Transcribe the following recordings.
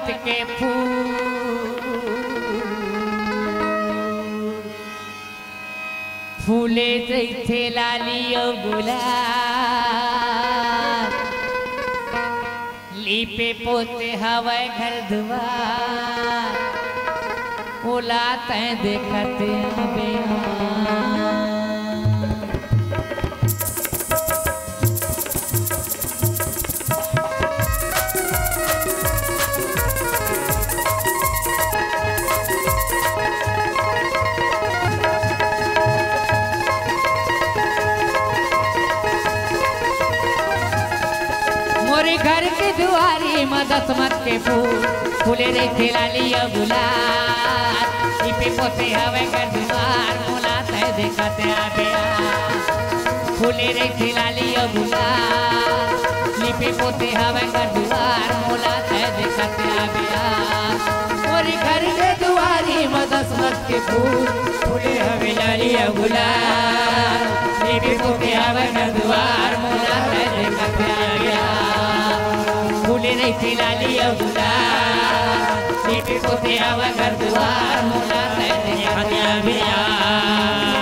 दसमत के फूले जैसे लाली गुलाब लीपे पोते हवाए घर दुआर उलाते देखते घर के दुआरी में दसमत के फूले रे लाली गुलाब लीपे पोते हवे घर दुआर मुलाते देखते आबे फूले रे लाली गुलाब लीपे पोते हवे घर दुआर मुलाते देखते आबे और घर के दुआरी में दसमत के फूले हवे लाली गुलाब लीपे पोते हवे घर दुआर मुलाते देखते आबे फूले रे लाली गुलाब लीपे पोते हवे घर दुआर मुलाते देखते आबे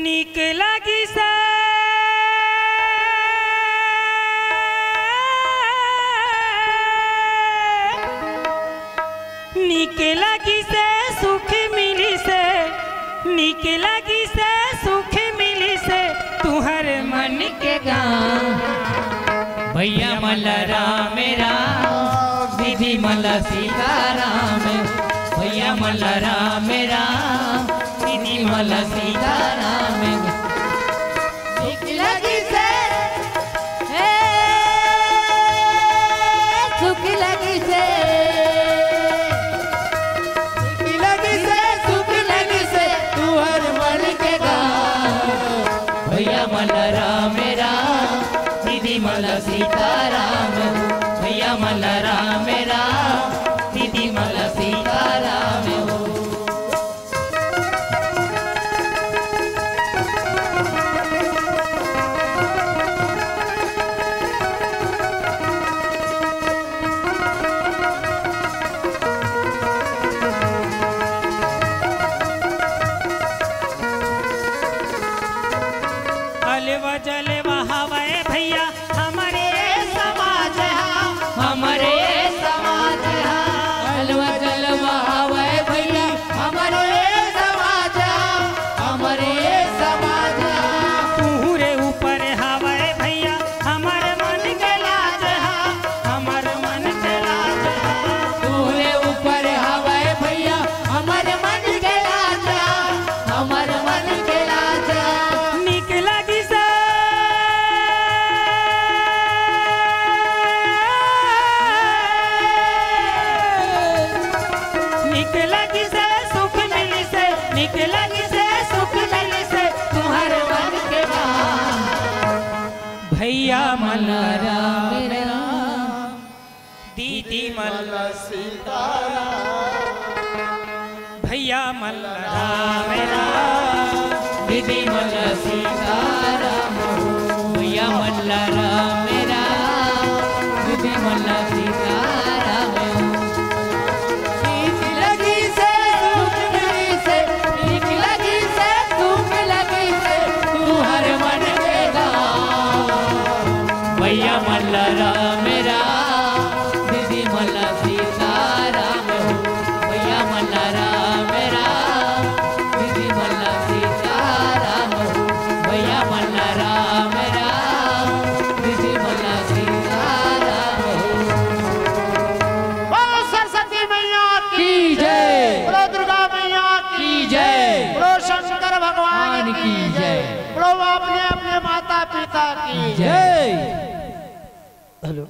नीक लगी से नीक लगी से सुख मिली से नीक लगी से सुख मिली से तुहर मन के गाँव भैया मल्ला मेरा दीदी मल्ला सीताराम भैया मल्ला मेरा दीदी मल्ला सीताराम नीक लगी से सुख लगी से मेरा दीदी मल्ला सीताराम भैया मल्ला मेरा दीदी मल्ला सीताराम जलवा जलवा हवाए भैया हमारे समाज हमारे समाज जलवा जलवा हवाए भैया हमारे समाज हमारे समाज पूरे ऊपर हवाए भैया हमारे मन के लाज दीदी मल्ला सीताराम, भैया मल्ला राम राम, दीदी मल्ला सीताराम, भैया मल्ला राम राम, दीदी मल्ला सीताराम। भीख लगी से भूख लगी से, भीख लगी से भूख लगी से, तू हर मन के गाँव। भैया मल्ला राम राम, दीदी मल्ला सीताराम, भैया मल्ला राम राम, दीदी मल्ला सीताराम, भैया मल्ला राम राम, दीदी मल्ला सीताराम। बोलो सरस्वती मैया की जय, बोलो दुर्गा मैया की जय, बोलो शंकर भगवान की जय, बोलो अपने अपने माता पिता की जय। हेलो।